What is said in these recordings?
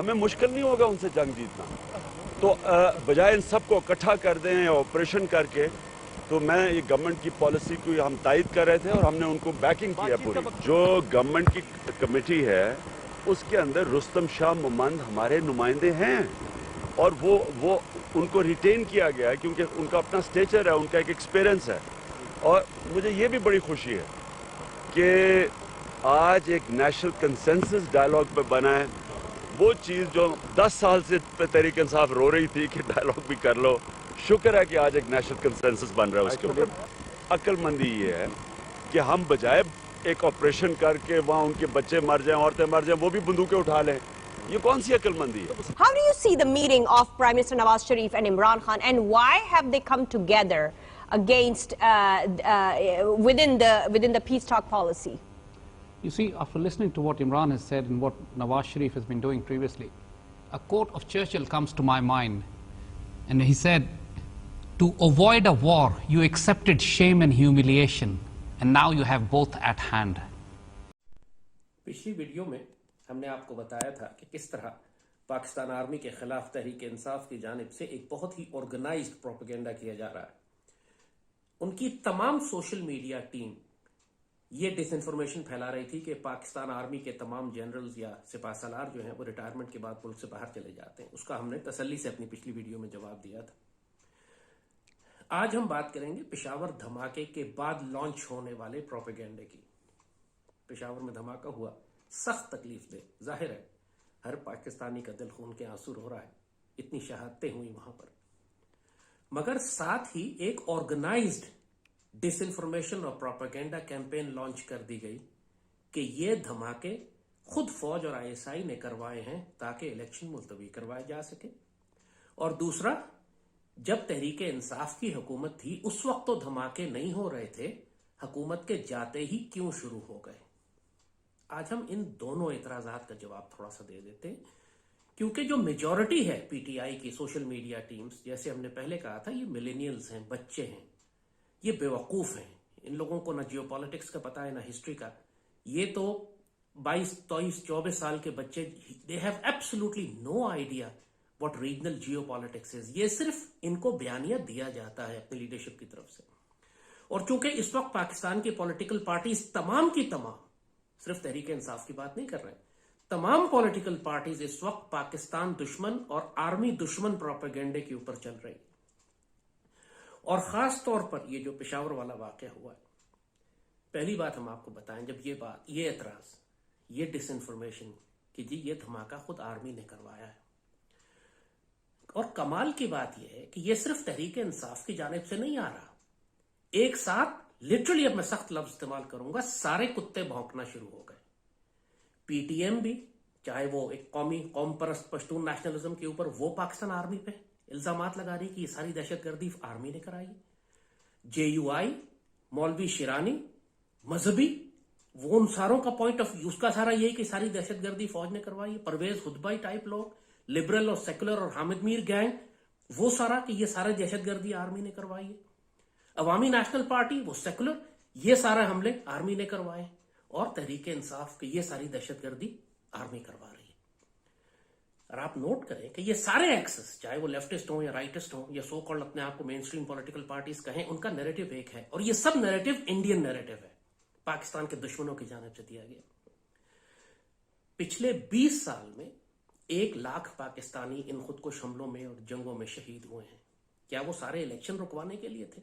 ہمیں مشکل نہیں ہوگا ان سے جنگ جیتنا. تو بجائے ان سب کو اکٹھا کر دیں آپریشن کر کے, تو میں یہ گورنمنٹ کی پالیسی کو ہم تائید کر رہے تھے اور ہم نے ان کو بیکنگ کیا پوری. جو گورنمنٹ کی کمیٹی ہے اس کے اندر رستم شاہ ممند ہمارے نمائندے ہیں, اور وہ ان کو ریٹین کیا گیا ہے کیونکہ ان کا اپنا سٹیچر ہے, ان کا ایک ایکسپیرنس ہے. اور مجھے یہ بھی بڑی خوشی ہے کہ آج ایک نیشنل کنسنسس ڈائلاگ پہ بنا ہے. وہ چیز جو 10 سال سے تحریک انصاف رو رہی تھی کہ ڈائلاگ بھی کر لو, شکر ہے کہ آج ایک نیشنل کنسنسس بن رہا ہے اس کے اوپر. عقل مندی یہ ہے کہ ہم بجائے ایک آپریشن کر کے وہاں ان کے بچے مر جائیں, عورتیں مر جائیں, وہ بھی بندوقیں اٹھا لیں, یہ کون سی عقل مندی ہے؟ How do you see the meeting of Prime Minister Nawaz Sharif and Imran Khan, and why have they come together against within the peace talk policy? You see, after listening to what Imran has said and what Nawaz Sharif has been doing previously, a quote of Churchill comes to my mind, and he said, "To avoid a war, you accepted shame and humiliation, and now you have both at hand." پچھلی video میں ہم نے آپ کو بتایا تھا کہ کس طرح پاکستان آرمی کے خلاف تحریک انصاف کی جانب سے ایک بہت ہی آرگنائزڈ پروپیگنڈا کیا جا رہا ہے. ان کی تمام سوشل میڈیا ٹیم یہ ڈس انفارمیشن پھیلا رہی تھی کہ پاکستان آرمی کے تمام جنرلز یا سپاہ سالار جو ہیں وہ ریٹائرمنٹ کے بعد ملک سے باہر چلے جاتے ہیں. اس کا ہم نے تسلی سے اپنی پچھلی ویڈیو میں جواب دیا تھا. آج ہم بات کریں گے پشاور دھماکے کے بعد لانچ ہونے والے پروپیگنڈے کی. پشاور میں دھماکہ ہوا, سخت تکلیف دہ, ظاہر ہے ہر پاکستانی کا دل خون کے آنسو رو رہا ہے, اتنی شہادتیں ہوئی وہاں پر. مگر ساتھ ہی ایک آرگنائزڈ ڈس انفارمیشن اور پروپیگنڈا کیمپین لانچ کر دی گئی کہ یہ دھماکے خود فوج اور ISI نے کروائے ہیں تاکہ الیکشن ملتوی کروائے جا سکے. اور دوسرا, جب تحریک انصاف کی حکومت تھی اس وقت تو دھماکے نہیں ہو رہے تھے, حکومت کے جاتے ہی کیوں شروع ہو گئے. آج ہم ان دونوں اعتراضات کا جواب تھوڑا سا دے دیتے ہیں, کیونکہ جو میجورٹی ہے PTI کی سوشل میڈیا ٹیمز, جیسے ہم نے پہلے کہا تھا, یہ ملینیلز ہیں, بچے ہیں, یہ بیوقوف ہیں. ان لوگوں کو نہ جیو پالیٹکس کا پتا ہے نہ ہسٹری کا. یہ تو 22, 23, 24 سال کے بچے, they have absolutely no idea what regional geopolitics is. یہ صرف ان کو بیانیہ دیا جاتا ہے اپنی لیڈرشپ کی طرف سے. اور چونکہ اس وقت پاکستان کی پولیٹیکل پارٹیز تمام کی تمام, صرف تحریک انصاف کی بات نہیں کر رہے ہیں, تمام پولیٹیکل پارٹیز اس وقت پاکستان دشمن اور آرمی دشمن پروپیگنڈے کے اوپر چل رہی. اور خاص طور پر یہ جو پشاور والا واقعہ ہوا ہے, پہلی بات ہم آپ کو بتائیں, جب یہ بات, یہ اعتراض, یہ ڈس انفارمیشن کہ جی یہ دھماکہ خود آرمی نے کروایا ہے. اور کمال کی بات یہ ہے کہ یہ صرف تحریک انصاف کی جانب سے نہیں آ رہا, ایک ساتھ لٹرلی, اب میں سخت لفظ استعمال کروں گا, سارے کتے بھونکنا شروع ہو گئے. PTM بھی, چاہے وہ ایک قوم پرست پشتون نیشنلزم کے اوپر, وہ پاکستان آرمی پہ الزامات لگا رہی کہ یہ ساری دہشت گردی آرمی نے کرائی. JUI, مولوی شیرانی, مذہبی, وہ ان ساروں کا پوائنٹ آف ویو, اس کا سارا یہ کہ ساری دہشت گردی فوج نے کروائی. پرویز خطبائی ٹائپ لوگ, لبرل اور سیکولر اور حامد میر گینگ, وہ سارا کہ یہ سارے دہشت گردی آرمی نے کروائی ہے. عوامی نیشنل پارٹی, وہ سیکولر, یہ سارے حملے آرمی نے کروائے. اور تحریک انصاف کہ یہ ساری دہشت گردی آرمی کروا رہی ہے. اور آپ نوٹ کریں کہ یہ سارے ایکسس, چاہے وہ لیفٹسٹ ہوں یا رائٹسٹ ہوں یا سو کالڈ اپنے آپ کو مین اسٹریم پولیٹیکل پارٹیز کہیں, ان کا نیریٹو ایک ہے, اور یہ سب نیریٹو انڈین نیریٹو ہے, پاکستان کے دشمنوں کی جانب سے دیا گیا. پچھلے 20 سال میں 1 لاکھ پاکستانی ان خودکش حملوں میں اور جنگوں میں شہید ہوئے ہیں. کیا وہ سارے الیکشن رکوانے کے لیے تھے؟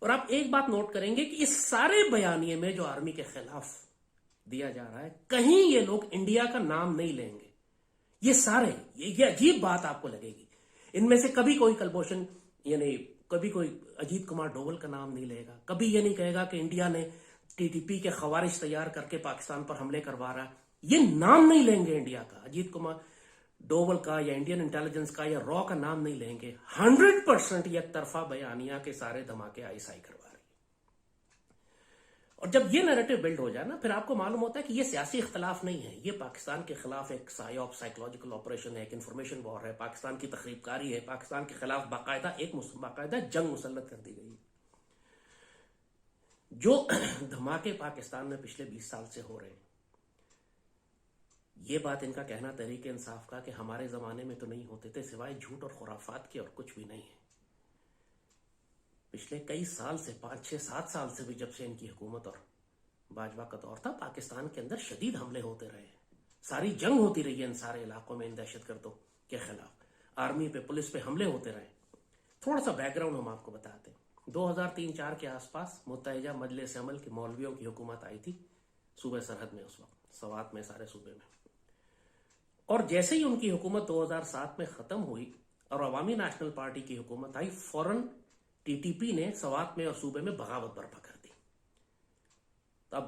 اور آپ ایک بات نوٹ کریں گے کہ اس سارے بیانیے میں جو آرمی کے خلاف دیا جا رہا ہے, کہیں یہ لوگ انڈیا کا نام نہیں لیں گے. یہ سارے, یہ عجیب بات آپ کو لگے گی, ان میں سے کبھی کوئی کلبھوشن, یعنی کبھی کوئی اجیت کمار ڈوول کا نام نہیں لے گا, کبھی یہ نہیں کہے گا کہ انڈیا نے TTP کے خوارج تیار کر کے پاکستان پر حملے کروا رہا ہے. یہ نام نہیں لیں گے انڈیا کا, اجیت کمار ڈوول کا یا انڈین انٹیلیجنس کا یا را کا نام نہیں لیں گے. 100% یک طرفہ بیانیہ کے سارے دھماکے ISI کروا رہی ہے. اور جب یہ نیریٹو بلڈ ہو جائے نا, پھر آپ کو معلوم ہوتا ہے کہ یہ سیاسی اختلاف نہیں ہے, یہ پاکستان کے خلاف ایک سائیکولوجیکل آپریشن ہے, ایک انفارمیشن وار ہے, پاکستان کی تخریب کاری ہے, پاکستان کے خلاف باقاعدہ جنگ مسلط کر دی گئی. جو دھماکے پاکستان میں پچھلے 20 سال سے ہو رہے ہیں, یہ بات ان کا کہنا تحریک انصاف کا کہ ہمارے زمانے میں تو نہیں ہوتے تھے سوائے جھوٹ اور خرافات کے اور کچھ بھی نہیں ہے. پچھلے کئی سال سے 5 6 7 سال سے بھی جب سے ان کی حکومت اور باجوہ کا دور تھا پاکستان کے اندر شدید حملے ہوتے رہے ہیں. ساری جنگ ہوتی رہی ہے ان سارے علاقوں میں ان دہشت گردوں کے خلاف. آرمی پہ پولیس پہ حملے ہوتے رہے. تھوڑا سا بیک گراؤنڈ ہم آپ کو بتاتے ہیں. 2003-4 کے آس پاس متحدہ مجلس عمل کے مولویوں کی حکومت آئی تھی صوبہ سرحد میں، اس وقت سوات میں، سارے صوبے میں. اور جیسے ہی ان کی حکومت 2007 میں ختم ہوئی اور عوامی نیشنل پارٹی کی حکومت آئی، فوراً ٹی ٹی پی نے سوات میں اور صوبے میں بغاوت برپا کر دی. اب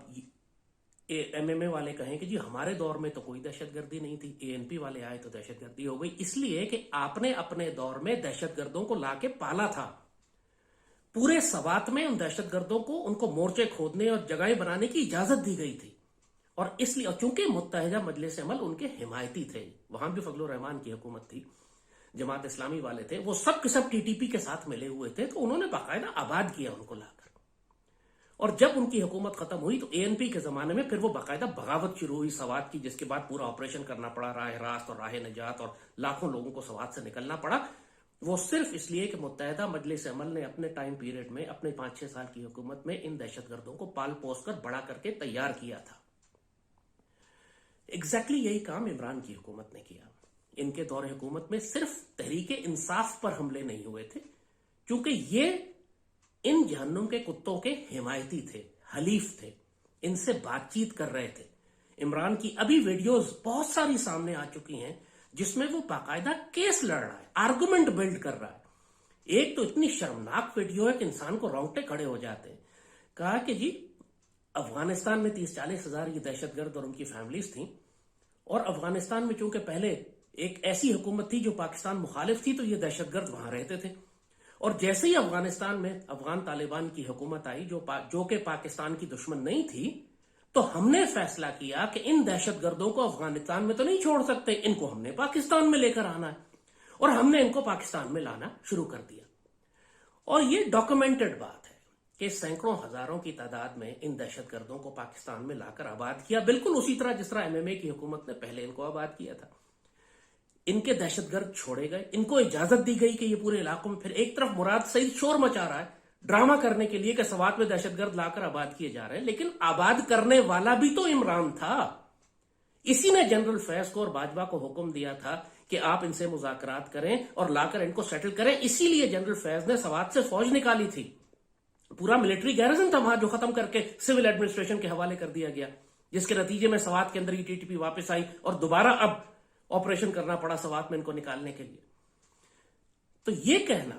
ایم ایم اے والے کہیں کہ جی ہمارے دور میں تو کوئی دہشت گردی نہیں تھی، اے این پی والے آئے تو دہشت گردی ہو گئی. اس لیے کہ آپ نے اپنے دور میں دہشت گردوں کو لا کے پالا تھا. پورے سوات میں ان دہشت گردوں کو ان کو مورچے کھودنے اور جگہیں بنانے کی اجازت دی گئی تھی. اور اس لیے چونکہ متحدہ مجلس عمل ان کے حمایتی تھے، وہاں بھی فضل الرحمان کی حکومت تھی، جماعت اسلامی والے تھے، وہ سب کے سب ٹی ٹی پی کے ساتھ ملے ہوئے تھے، تو انہوں نے باقاعدہ آباد کیا ان کو لا کر. اور جب ان کی حکومت ختم ہوئی تو اے این پی کے زمانے میں پھر وہ باقاعدہ بغاوت شروع ہوئی سوات کی، جس کے بعد پورا آپریشن کرنا پڑا، راہ راست اور راہ نجات، اور لاکھوں لوگوں کو سوات سے نکلنا پڑا. وہ صرف اس لیے کہ متحدہ مجلس عمل نے اپنے ٹائم پیریڈ میں، اپنے 5 6 سال کی حکومت میں ان دہشت گردوں کو پال پوس کر بڑا کر کے تیار کیا تھا. ایگزیکٹلی یہی کام عمران کی حکومت نے کیا. ان کے دور حکومت میں صرف تحریک انصاف پر حملے نہیں ہوئے تھے، کیونکہ یہ ان جہنم کے کتوں کے حمایتی تھے، حلیف تھے، ان سے بات چیت کر رہے تھے. عمران کی ابھی ویڈیوز بہت ساری سامنے آ چکی ہیں جس میں وہ باقاعدہ کیس لڑ رہا ہے، آرگومنٹ بلڈ کر رہا ہے. ایک تو اتنی شرمناک ویڈیو ہے کہ انسان کو رونگٹے کھڑے ہو جاتے ہیں. کہا کہ جی افغانستان میں 30-40 ہزار یہ دہشت گرد اور ان کی فیملیز تھیں، اور افغانستان میں چونکہ پہلے ایک ایسی حکومت تھی جو پاکستان مخالف تھی تو یہ دہشت گرد وہاں رہتے تھے. اور جیسے ہی افغانستان میں افغان طالبان کی حکومت آئی جو کہ پاکستان کی دشمن نہیں تھی، تو ہم نے فیصلہ کیا کہ ان دہشت گردوں کو افغانستان میں تو نہیں چھوڑ سکتے، ان کو ہم نے پاکستان میں لے کر آنا ہے. اور ہم نے ان کو پاکستان میں لانا شروع کر دیا. اور یہ ڈاکومنٹڈ بات ہے کہ سینکڑوں ہزاروں کی تعداد میں ان دہشت گردوں کو پاکستان میں لا کر آباد کیا، بالکل اسی طرح جس طرح ایم ایم اے کی حکومت نے پہلے ان کو آباد کیا تھا. ان کے دہشت گرد چھوڑے گئے، ان کو اجازت دی گئی کہ یہ پورے علاقوں میں، پھر ایک طرف مراد سعید شور مچا رہا ہے ڈرامہ کرنے کے لیے کہ سوات میں دہشت گرد لا کر آباد کیے جا رہے ہیں، لیکن آباد کرنے والا بھی تو عمران تھا. اسی نے جنرل فیض کو اور باجوہ کو حکم دیا تھا کہ آپ ان سے مذاکرات کریں اور لا کر ان کو سیٹل کریں. اسی لیے جنرل فیض نے سوات سے فوج نکالی تھی. پورا ملٹری گیرزن تھا وہاں جو ختم کر کے سول ایڈمنسٹریشن کے حوالے کر دیا گیا، جس کے نتیجے میں سوات کے اندر یہ ٹی ٹی پی واپس آئی اور دوبارہ اب آپریشن کرنا پڑا سوات میں ان کو نکالنے کے لیے. تو یہ کہنا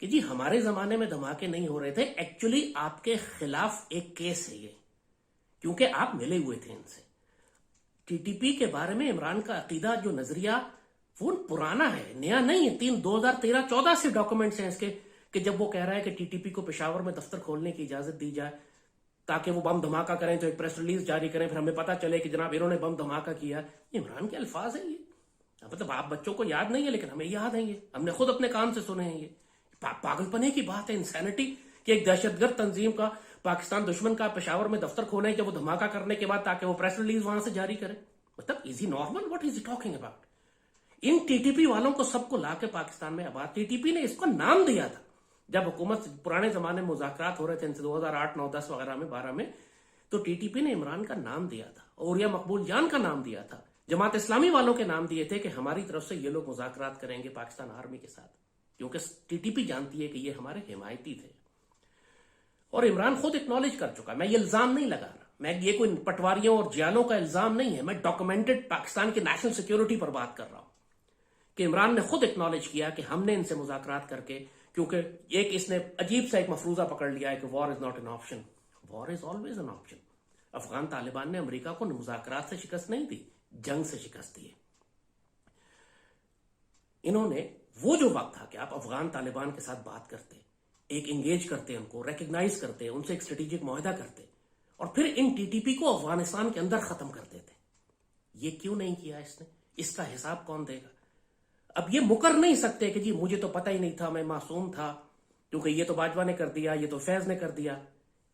کہ جی ہمارے زمانے میں دھماکے نہیں ہو رہے تھے، ایکچولی آپ کے خلاف ایک کیس ہے یہ، کیونکہ آپ ملے ہوئے تھے ان سے. ٹی ٹی پی کے بارے میں عمران کا عقیدہ جو نظریہ وہ پرانا ہے، نیا نہیں ہے. 2013-14 سے ڈاکومنٹس ہیں اس کے کہ جب وہ کہہ رہا ہے کہ ٹی ٹی پی کو پشاور میں دفتر کھولنے کی اجازت دی جائے تاکہ وہ بم دھماکہ کریں، تو ایک پریس ریلیز جاری کریں، پھر ہمیں پتا چلے کہ جناب انہوں نے بم دھماکہ کیا. عمران کے الفاظ ہیں یہ، مطلب آپ بچوں کو یاد نہیں ہے لیکن ہمیں یاد ہیں، یہ ہم نے خود اپنے کان سے سنے ہیں. یہ پاگل پنے کی بات ہے، انسینٹی کہ ایک دہشت گرد تنظیم کا پاکستان دشمن کا پشاور میں دفتر کھولے کہ وہ دھماکہ کرنے کے بعد تاکہ وہ پریس ریلیز وہاں سے جاری کرے. مطلب is he normal? What is he talking about? ان ٹی ٹی پی والوں کو سب کو لا کے پاکستان میں آباد. ٹی ٹی پی نے اس کو نام دیا تھا جب حکومت پرانے زمانے میں مذاکرات ہو رہے تھے ان سے 2008 9 10 وغیرہ میں 12 میں، تو ٹی ٹی پی نے عمران کا نام دیا تھا، اوریا مقبول جان کا نام دیا تھا، جماعت اسلامی والوں کے نام دیے تھے کہ ہماری طرف سے یہ لوگ مذاکرات کریں گے پاکستان آرمی کے ساتھ، کیونکہ ٹی ٹی پی جانتی ہے کہ یہ ہمارے حمایتی تھے. اور عمران خود اکنالج کر چکا. میں یہ الزام نہیں لگا رہا، میں یہ کوئی پٹواریوں اور جیالوں کا الزام نہیں ہے، میں ڈاکومنٹڈ پاکستان کی نیشنل سیکیورٹی پر بات کر رہا ہوں کہ عمران نے خود اکنالج کیا کہ ہم نے ان سے مذاکرات کر کے، کیونکہ ایک اس نے عجیب سا ایک مفروضہ پکڑ لیا ہے کہ war is not an option. War is always an option. Afghan Taliban نے امریکہ کو مذاکرات سے شکست نہیں دی، جنگ سے شکست دی ہے. انہوں نے وہ جو وقت تھا کہ آپ افغان طالبان کے ساتھ بات کرتے، ایک انگیج کرتے، ان کو ریکگنائز کرتے، ان سے ایک اسٹریٹجک معاہدہ کرتے، اور پھر ان ٹی ٹی پی کو افغانستان کے اندر ختم کر دیتے. یہ کیوں نہیں کیا اس نے؟ اس کا حساب کون دے گا؟ اب یہ مکر نہیں سکتے کہ جی مجھے تو پتہ ہی نہیں تھا، میں معصوم تھا، کیونکہ یہ تو باجوہ نے کر دیا، یہ تو فیض نے کر دیا.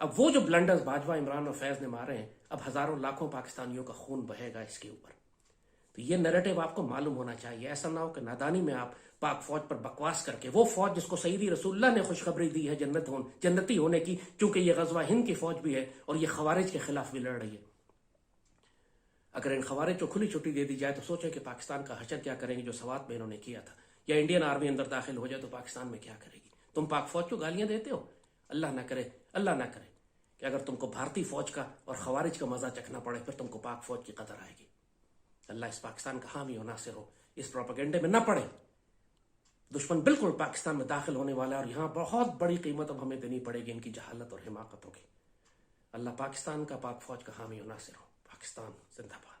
اب وہ جو بلنڈرز باجوہ، عمران اور فیض نے مارے ہیں، اب ہزاروں لاکھوں پاکستانیوں کا خون بہے گا اس کے اوپر. تو یہ نیریٹو آپ کو معلوم ہونا چاہیے. ایسا نہ ہو کہ نادانی میں آپ پاک فوج پر بکواس کر کے، وہ فوج جس کو سیدی رسول اللہ نے خوشخبری دی ہے جنتی ہونے کی، چونکہ یہ غزوہ ہند کی فوج بھی ہے اور یہ خوارج کے خلاف بھی لڑ رہی ہے. اگر ان خوارج کو کھلی چھٹی دے دی جائے تو سوچیں کہ پاکستان کا حشر کیا کریں گے جو سوات میں انہوں نے کیا تھا. یا انڈین آرمی اندر داخل ہو جائے تو پاکستان میں کیا کرے گی. تم پاک فوج کو گالیاں دیتے ہو. اللہ نہ کرے کہ اگر تم کو بھارتی فوج کا اور خوارج کا مزہ چکھنا پڑے پھر تم کو پاک فوج کی قدر آئے گی. اللہ اس پاکستان کا حامی و ناصر ہو، اس پروپیگنڈے میں نہ پڑے. دشمن بالکل پاکستان میں داخل ہونے والا ہے اور یہاں بہت بڑی قیمت اب ہمیں دینی پڑے گی ان کی جہالت اور حماقتوں کی. اللہ پاکستان کا، پاک فوج کا حامی و ناصر ہو. پاکستان زندہ باد.